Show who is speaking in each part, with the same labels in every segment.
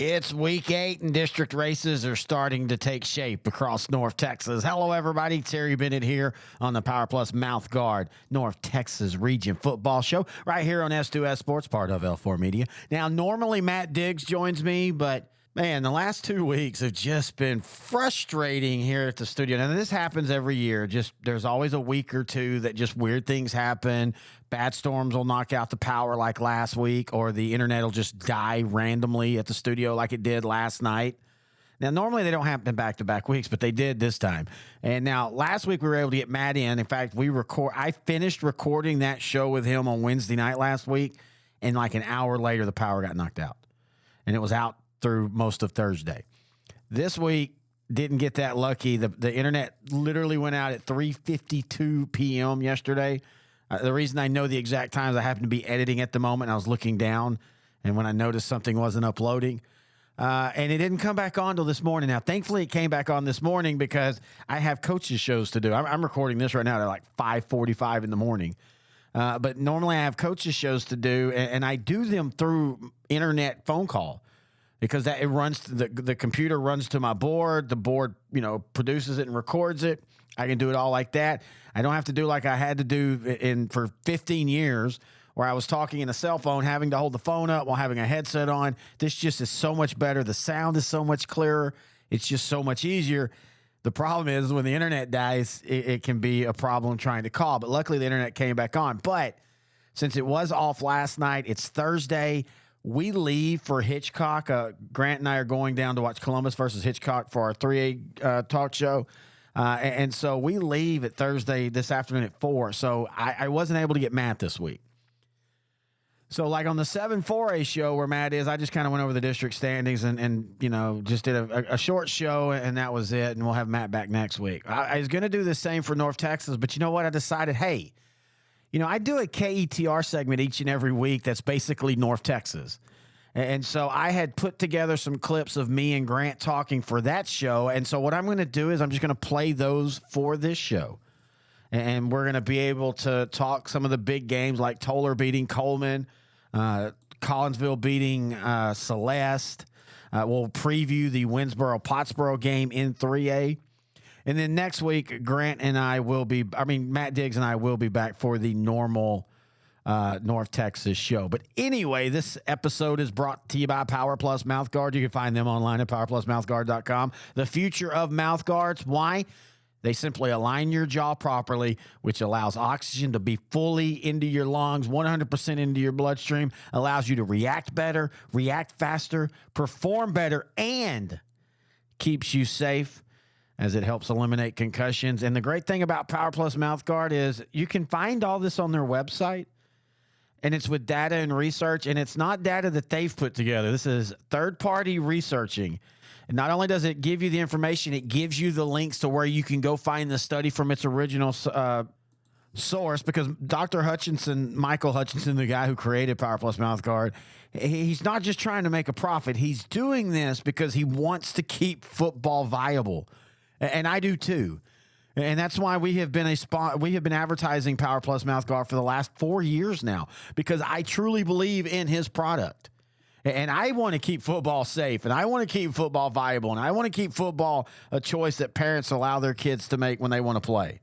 Speaker 1: It's week 8 and district races are starting to take shape across North Texas. Hello, everybody. Terry Bennett here on the PowerPlus Mouthguard North Texas Region Football Show right here on S2S Sports, part of L4 Media. Now, normally Matt Diggs joins me, but man, the last 2 weeks have just been frustrating here at the studio. Now, this happens every year. Just there's always a week or two that just weird things happen. Bad storms will knock out the power like last week, or the internet will just die randomly at the studio like it did last night. Now, normally they don't happen back-to-back weeks, but they did this time. And now, last week we were able to get Matt in. In fact, I finished recording that show with him on Wednesday night last week, and like an hour later, the power got knocked out. And it was out through most of Thursday. This week, didn't get that lucky. The internet literally went out at 3:52 p.m. yesterday. The reason I know the exact times, I happened to be editing at the moment. I was looking down, and when I noticed something wasn't uploading, and it didn't come back on till this morning. Now, thankfully, it came back on this morning because I have coaches shows to do. I'm recording this right now at like 5:45 in the morning. But normally I have coaches shows to do, and I do them through internet phone call. Because it runs to the computer runs to my board. The board, produces it and records it. I can do it all like that. I don't have to do like I had to do for 15 years, where I was talking in a cell phone, having to hold the phone up while having a headset on. This just is so much better. The sound is so much clearer. It's just so much easier. The problem is when the internet dies, it can be a problem trying to call. But luckily, the internet came back on. But since it was off last night, it's Thursday. We leave for Hitchcock. Grant and I are going down to watch Columbus versus Hitchcock for our 3A talk show. And so we leave at Thursday this afternoon at 4. So I wasn't able to get Matt this week. So like on the 7-4A show where Matt is, I just kind of went over the district standings and just did a short show, and that was it. And we'll have Matt back next week. I was going to do the same for North Texas, but you know what? I decided, hey, I do a KETR segment each and every week that's basically North Texas. And so I had put together some clips of me and Grant talking for that show. And so what I'm going to do is I'm just going to play those for this show. And we're going to be able to talk some of the big games like Toller beating Coleman, Collinsville beating Celeste. We'll preview the Winsboro-Pottsboro game in 3A. And then next week, Matt Diggs and I will be back for the normal North Texas show. But anyway, this episode is brought to you by PowerPlus Mouthguard. You can find them online at PowerPlusMouthguard.com. The future of mouthguards. Why? They simply align your jaw properly, which allows oxygen to be fully into your lungs, 100% into your bloodstream, allows you to react better, react faster, perform better, and keeps you safe, as it helps eliminate concussions. And the great thing about PowerPlus Mouthguard is you can find all this on their website, and it's with data and research, and it's not data that they've put together. This is third-party researching. And not only does it give you the information, it gives you the links to where you can go find the study from its original source, because Dr. Hutchinson, Michael Hutchinson, the guy who created PowerPlus Mouthguard, he's not just trying to make a profit. He's doing this because he wants to keep football viable. And I do too. And that's why we have been advertising PowerPlus Mouthguard for the last 4 years now, because I truly believe in his product. And I want to keep football safe, and I want to keep football viable, and I want to keep football a choice that parents allow their kids to make when they want to play.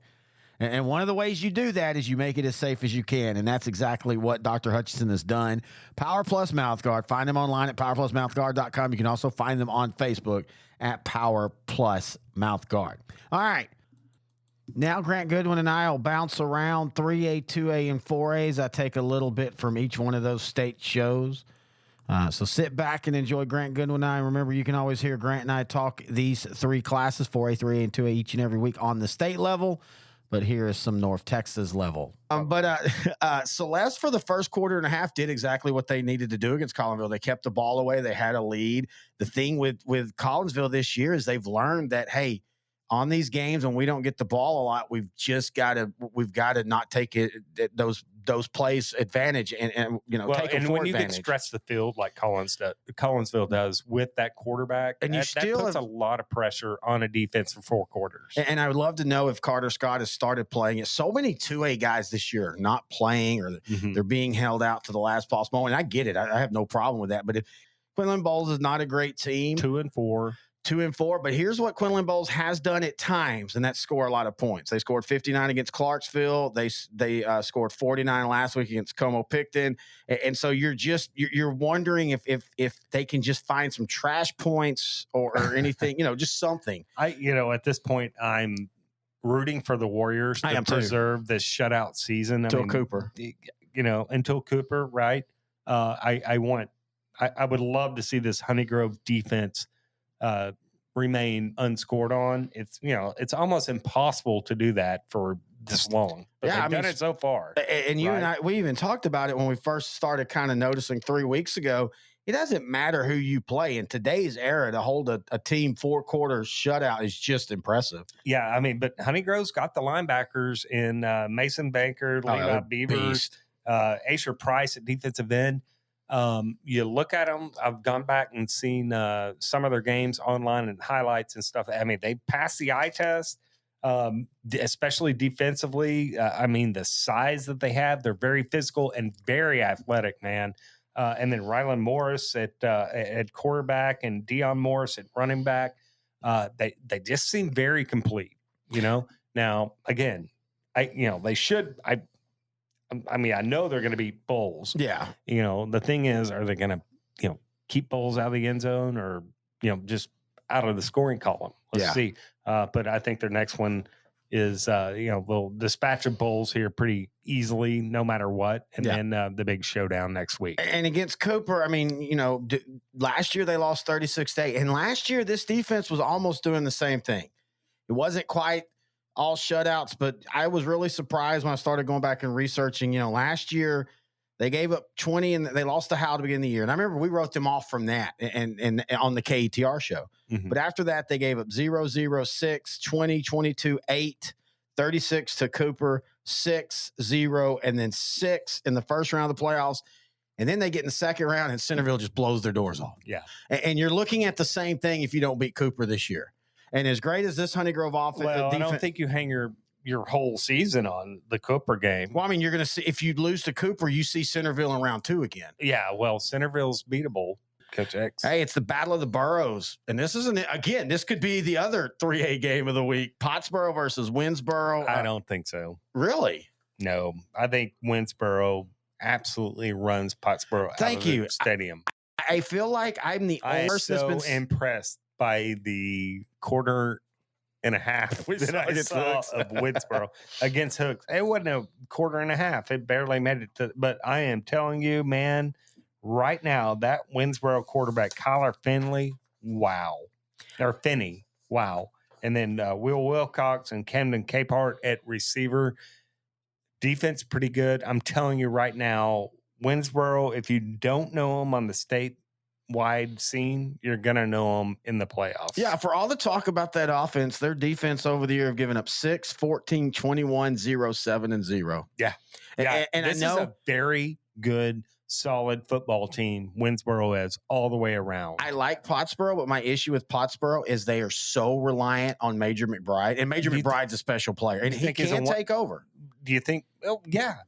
Speaker 1: And one of the ways you do that is you make it as safe as you can, and that's exactly what Dr. Hutchinson has done. PowerPlus Mouthguard. Find them online at PowerPlusMouthguard.com. You can also find them on Facebook at PowerPlus Mouthguard. All right. Now Grant Goodwin and I will bounce around 3A, 2A, and 4A as I take a little bit from each one of those state shows. So sit back and enjoy Grant Goodwin and I. Remember, you can always hear Grant and I talk these 3 classes, 4A, 3A, and 2A, each and every week on the state level. But here is some North Texas level. Celeste for the first quarter and a half did exactly what they needed to do against Collinsville. They kept the ball away. They had a lead. The thing with Collinsville this year is they've learned that, hey, on these games when we don't get the ball a lot, we've got to not take those plays advantage and take them for
Speaker 2: when you
Speaker 1: advantage.
Speaker 2: can stretch the field like Collinsville does with that quarterback,
Speaker 1: and that
Speaker 2: puts a lot of pressure on a defense for 4 quarters.
Speaker 1: And I would love to know if Carter Scott has started playing it. So many 2A guys this year are not playing, or they're being held out to the last possible moment. And I get it. I have no problem with that. But if Quinlan Bowles is not a great team.
Speaker 2: 2-4.
Speaker 1: 2-4. But here's what Quinlan Bowles has done at times, and that's score a lot of points. They scored 59 against Clarksville. They scored 49 last week against Como-Picton. And so you're wondering if they can just find some trash points or anything, just something.
Speaker 2: At this point, I'm rooting for the Warriors to preserve this shutout season
Speaker 1: until Cooper.
Speaker 2: Until Cooper, right? I would love to see this Honeygrove defense remain unscored on. It's almost impossible to do that for this long. But they've done it so far.
Speaker 1: And you and I, we even talked about it when we first started kind of noticing 3 weeks ago. It doesn't matter who you play in today's era. To hold a team 4 quarters shutout is just impressive.
Speaker 2: Yeah, but Honeygrove's got the linebackers in Mason Banker, Levi Beavers, Asher Price at defensive end. You look at them. I've gone back and seen some of their games online and highlights and stuff. They pass the eye test, especially defensively. The size that they have, they're very physical and very athletic, man. And then Rylan Morris at quarterback and Dion Morris at running back. They just seem very complete, Now, again, they should. I know they're going to beat Bowles.
Speaker 1: Yeah.
Speaker 2: The thing is, are they going to, keep Bowles out of the end zone or, just out of the scoring column? Let's see. But I think their next one is, they'll dispatch of Bowles here pretty easily, no matter what. And then the big showdown next week.
Speaker 1: And against Cooper, last year they lost 36-8. And last year, this defense was almost doing the same thing. It wasn't quite all shutouts, but I was really surprised when I started going back and researching. Last year they gave up 20 and they lost to Howe to begin of the year. And I remember we wrote them off from that and on the KETR show. Mm-hmm. But after that, they gave up 0, 0, 6, 20, 22, 8, 36 to Cooper, 6, 0, and then 6 in the first round of the playoffs. And then they get in the second round and Centerville just blows their doors off.
Speaker 2: Yeah.
Speaker 1: And you're looking at the same thing if you don't beat Cooper this year. And as great as this Honeygrove offense,
Speaker 2: I don't think you hang your whole season on the Cooper game.
Speaker 1: Well, you're going to see if you lose to Cooper, you see Centerville in round 2 again.
Speaker 2: Yeah, well, Centerville's beatable, Coach X.
Speaker 1: Hey, it's the Battle of the Boroughs, and this isn't again. This could be the other 3A game of the week: Pottsboro versus Winsboro.
Speaker 2: I don't think so.
Speaker 1: Really?
Speaker 2: No, I think Winsboro absolutely runs Pottsboro out of the stadium.
Speaker 1: I feel like I'm the
Speaker 2: worst. I'm so impressed by the quarter and a half that I saw of Winsboro against Hooks. It wasn't a quarter and a half. It barely made it to, but I am telling you, man, right now, that Winsboro quarterback, Kyler Finley, wow. Or Finney, wow. And then Will Wilcox and Camden Capehart at receiver. Defense pretty good. I'm telling you right now, Winsboro, if you don't know them on the statewide scene, you're going to know them in the playoffs.
Speaker 1: Yeah, for all the talk about that offense, their defense over the year have given up 6, 14, 21, 0, 7, and 0.
Speaker 2: Yeah.
Speaker 1: And
Speaker 2: this
Speaker 1: I know
Speaker 2: is a very good, solid football team Winsboro is all the way around.
Speaker 1: I like Pottsboro, but my issue with Pottsboro is they are so reliant on Major McBride, and Major McBride's a special player, and he can't take over.
Speaker 2: Do you think? Oh, yeah.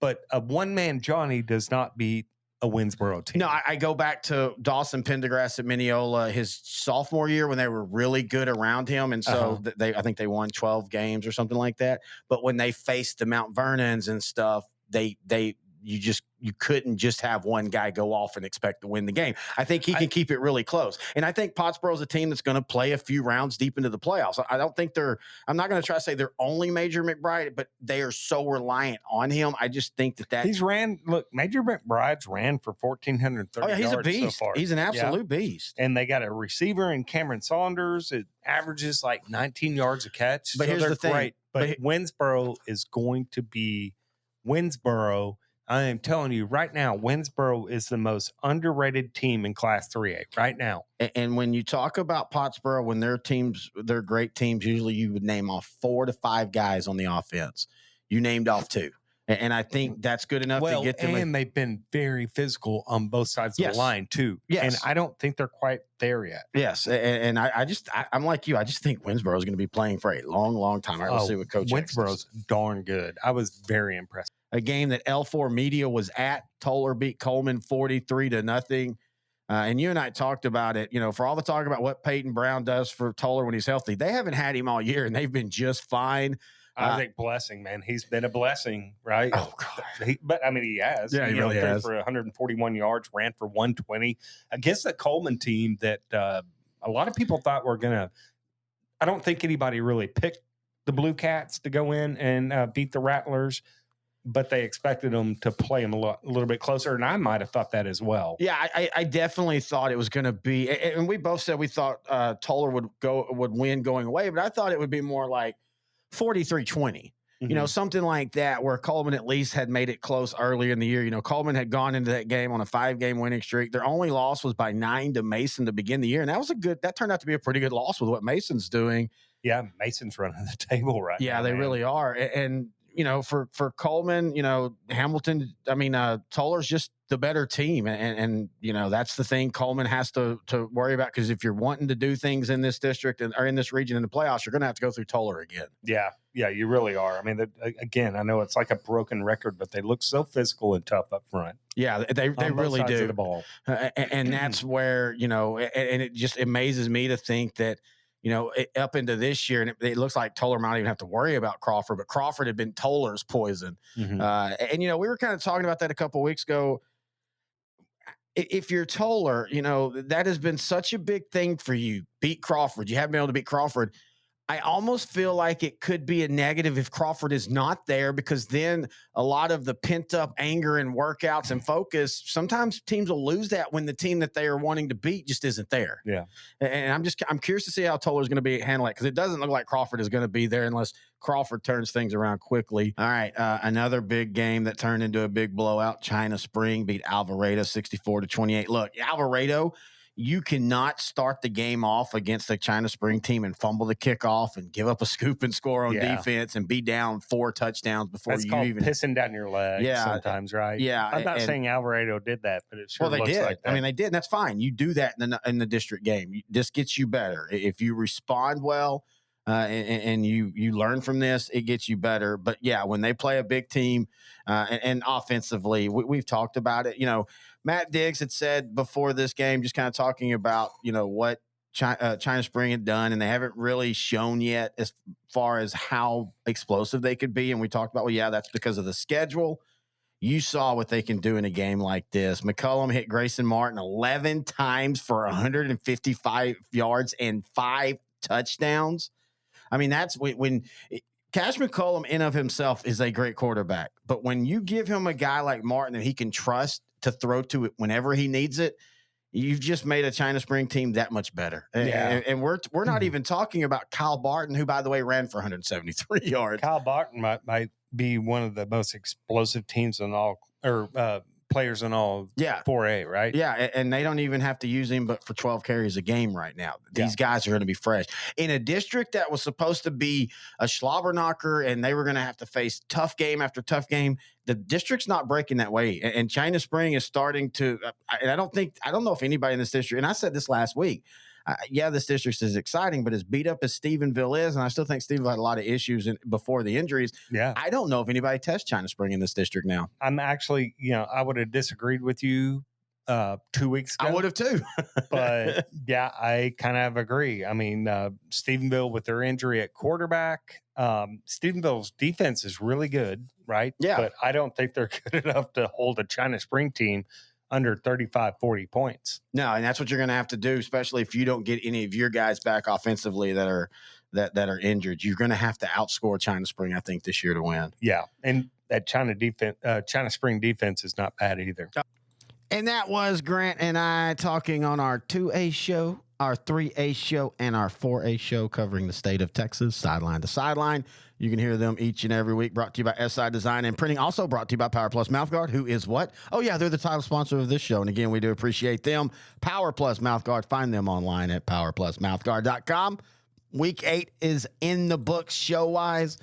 Speaker 2: But a one-man Johnny does not beat a Winsboro team.
Speaker 1: No, I go back to Dawson Pendergrass at Mineola his sophomore year when they were really good around him, and so I think they won 12 games or something like that. But when they faced the Mount Vernons and stuff, you couldn't just have one guy go off and expect to win the game. I think he can keep it really close. And I think Pottsboro's a team that's going to play a few rounds deep into the playoffs. I don't think I'm not going to try to say they're only Major McBride, but they are so reliant on him. I just think that
Speaker 2: Major McBride's ran for 1,430 yards.
Speaker 1: He's a beast.
Speaker 2: So far.
Speaker 1: He's an absolute beast.
Speaker 2: And they got a receiver in Cameron Saunders. It averages like 19 yards a catch.
Speaker 1: But here's the thing.
Speaker 2: Great. But Winsboro is going to be Winsboro. I am telling you right now, Winsboro is the most underrated team in Class 3A right now.
Speaker 1: And when you talk about Pottsboro, when they're great teams, usually you would name off 4 to 5 guys on the offense. You named off 2. And I think that's good enough to get them.
Speaker 2: And they've been very physical on both sides of the line, too.
Speaker 1: Yes.
Speaker 2: And I don't think they're quite there yet.
Speaker 1: Yes. And I'm like you. I just think Winsboro is going to be playing for a long, long time. We'll see what Coach
Speaker 2: Winsboro's darn good. I was very impressed.
Speaker 1: A game that L4 Media was at. Toller beat Coleman 43-0. And you and I talked about it, for all the talk about what Peyton Brown does for Toller when he's healthy, they haven't had him all year and they've been just fine.
Speaker 2: I think blessing, man. He's been a blessing, right?
Speaker 1: Oh, God.
Speaker 2: But he has.
Speaker 1: Yeah, he really has.
Speaker 2: For 141 yards, ran for 120 against the Coleman team that a lot of people thought were going to. I don't think anybody really picked the Blue Cats to go in and beat the Rattlers, but they expected them to play them a little bit closer, and I might have thought that as well.
Speaker 1: Yeah, I definitely thought it was going to be, and we both said we thought Toller would win going away, but I thought it would be more like 43-20, something like that, where Coleman at least had made it close earlier in the year. Coleman had gone into that game on a 5-game winning streak. Their only loss was by 9 to Mason to begin the year, and that turned out to be a pretty good loss with what Mason's doing.
Speaker 2: Yeah, Mason's running the table right now.
Speaker 1: Yeah, they really are. And for Coleman, Hamilton, Toller's just the better team. And that's the thing Coleman has to worry about, because if you're wanting to do things in this district or in this region in the playoffs, you're going to have to go through Toller again.
Speaker 2: Yeah, you really are. I mean, again, I know it's like a broken record, but they look so physical and tough up front.
Speaker 1: Yeah, they really do.
Speaker 2: Of the ball.
Speaker 1: And that's where, and it just amazes me to think that, up into this year, and it looks like Toller might even have to worry about Crawford, but Crawford had been Toller's poison. And we were kind of talking about that a couple of weeks ago. If you're Toller, that has been such a big thing for you. Beat Crawford. You haven't been able to beat Crawford. I almost feel like it could be a negative if Crawford is not there, because then a lot of the pent up anger and workouts and focus, sometimes teams will lose that when the team that they are wanting to beat just isn't there.
Speaker 2: Yeah.
Speaker 1: And I'm curious to see how Toller is going to be handling it, because it doesn't look like Crawford is going to be there unless Crawford turns things around quickly. All right. Another big game that turned into a big blowout. China Spring beat Alvarado 64-28. Look, Alvarado, you cannot start the game off against the China Spring team and fumble the kickoff and give up a scoop and score on defense and be down 4 touchdowns before
Speaker 2: That's
Speaker 1: you
Speaker 2: called
Speaker 1: even
Speaker 2: pissing down your leg. Sometimes, right?
Speaker 1: Yeah,
Speaker 2: I'm not saying Alvarado did that, but it sure
Speaker 1: they
Speaker 2: looks
Speaker 1: did.
Speaker 2: like that.
Speaker 1: I mean, they did. And that's fine. You do that in the district game. This gets you better if you respond well. And you learn from this, it gets you better. But yeah, when they play a big team and offensively, we've talked about it. Matt Diggs had said before this game, just kind of talking about, what China Spring had done, and they haven't really shown yet as far as how explosive they could be. And we talked about, that's because of the schedule. You saw what they can do in a game like this. McCullum hit Grayson Martin 11 times for 155 yards and 5 touchdowns. I mean, that's when Cash McCullum in of himself is a great quarterback. But when you give him a guy like Martin that he can trust to throw to it whenever he needs it, you've just made a China Spring team that much better.
Speaker 2: Yeah.
Speaker 1: And we're not even talking about Kyle Barton, who, by the way, ran for 173 yards.
Speaker 2: Kyle Barton might be one of the most explosive teams in all, or players in all 4A, right?
Speaker 1: Yeah, and they don't even have to use him but for 12 carries a game right now. These guys are going to be fresh. In a district that was supposed to be a slobber knocker and they were going to have to face tough game after tough game, the district's not breaking that way. And China Spring is starting to and I don't know if anybody in this district, and I said this last week, this district is exciting, but as beat up as Stephenville is, and I still think Stephenville had a lot of issues before the injuries. Yeah, I don't know if anybody tests China Spring in this district now.
Speaker 2: I'm actually, I would have disagreed with you 2 weeks ago.
Speaker 1: I would have too.
Speaker 2: But I kind of agree. I mean, Stephenville with their injury at quarterback, Stephenville's defense is really good, right?
Speaker 1: Yeah.
Speaker 2: But I don't think they're good enough to hold a China Spring team under 35, 40 points.
Speaker 1: No, and that's what you're going to have to do, especially if you don't get any of your guys back offensively that are injured. You're going to have to outscore China Spring, I think, this year to win.
Speaker 2: Yeah, and that China Spring defense is not bad either.
Speaker 1: And that was Grant and I talking on our 2A show, our 3A show, and our 4A show covering the state of Texas, sideline to sideline. You can hear them each and every week, brought to you by SI Design and Printing, also brought to you by PowerPlus Mouthguard, who is what? Oh, yeah, they're the title sponsor of this show. And again, we do appreciate them. PowerPlus Mouthguard, find them online at powerplusmouthguard.com. Week 8 is in the books show-wise.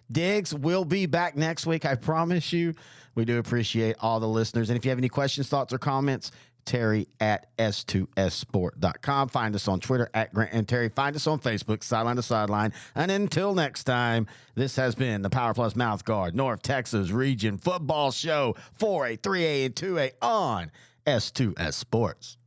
Speaker 1: Diggs will be back next week, I promise you. We do appreciate all the listeners. And if you have any questions, thoughts, or comments, Terry at S2Ssport.com. Find us on Twitter at Grant and Terry. Find us on Facebook, Sideline to Sideline. And until next time, this has been the PowerPlus Mouthguard North Texas Region Football Show 4A, 3A, and 2A on S2S Sports.